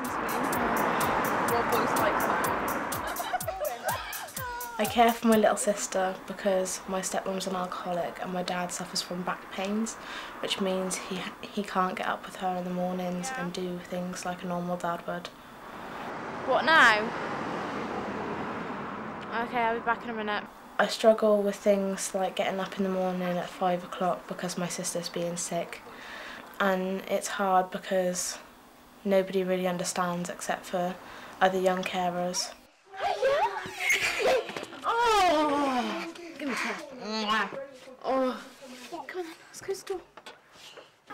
listen to me. Your voice likes that. I care for my little sister because my stepmom's an alcoholic and my dad suffers from back pains, which means he can't get up with her in the mornings and do things like a normal dad would. What now? Okay, I'll be back in a minute. I struggle with things like getting up in the morning at 5 o'clock because my sister's being sick, and it's hard because nobody really understands except for other young carers. Oh, give me that. Oh, come on, let's close the door.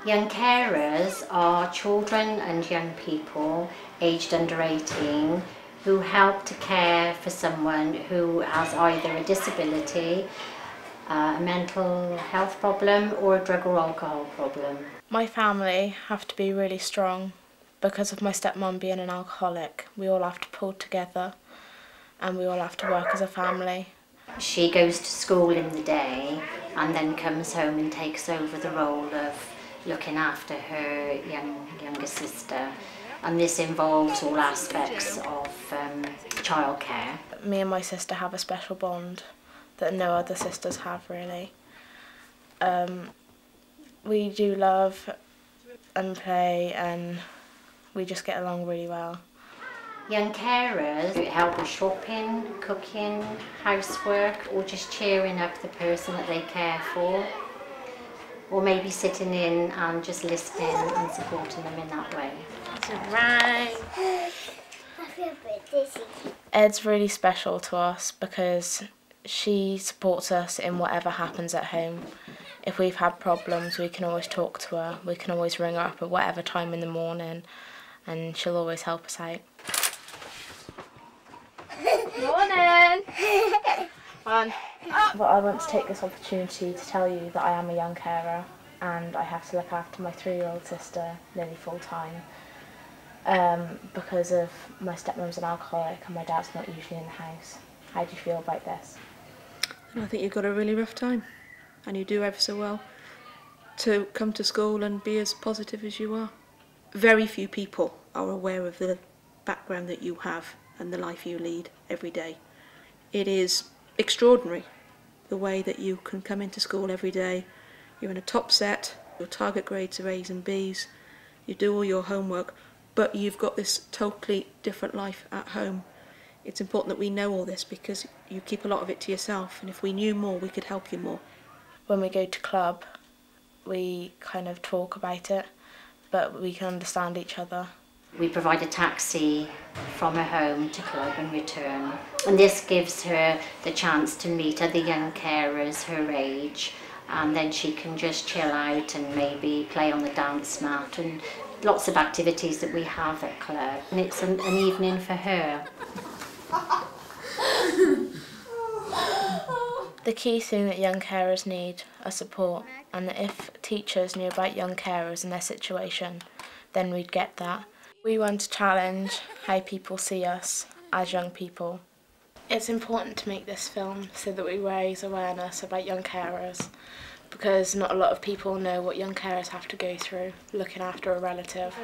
Young carers are children and young people aged under 18 who help to care for someone who has either a disability, a mental health problem or a drug or alcohol problem. My family have to be really strong because of my stepmom being an alcoholic. We all have to pull together and we all have to work as a family. She goes to school in the day and then comes home and takes over the role of looking after her younger sister, and this involves all aspects of childcare. Me and my sister have a special bond that no other sisters have really. We do love and play and we just get along really well. Young carers help with shopping, cooking, housework, or just cheering up the person that they care for, or maybe sitting in and just listening and supporting them in that way. That's right. I feel a bit dizzy. Ed's really special to us because she supports us in whatever happens at home. If we've had problems, we can always talk to her. We can always ring her up at whatever time in the morning and she'll always help us out. Morning. On. But I want to take this opportunity to tell you that I am a young carer and I have to look after my 3-year-old sister nearly full time because of my stepmom's an alcoholic and my dad's not usually in the house. How do you feel about this? I think you've got a really rough time and you do ever so well to come to school and be as positive as you are. Very few people are aware of the background that you have and the life you lead every day. It is extraordinary the way that you can come into school every day, you're in a top set, your target grades are A's and B's, you do all your homework, but you've got this totally different life at home. It's important that we know all this because you keep a lot of it to yourself, and if we knew more we could help you more. When we go to club, we kind of talk about it, but we can understand each other. We provide a taxi from her home to club and return, and this gives her the chance to meet other young carers her age, and then she can just chill out and maybe play on the dance mat and lots of activities that we have at club, and it's an evening for her. The key thing that young carers need are support, and that if teachers knew about young carers and their situation, then we'd get that. We want to challenge how people see us as young people. It's important to make this film so that we raise awareness about young carers, because not a lot of people know what young carers have to go through looking after a relative.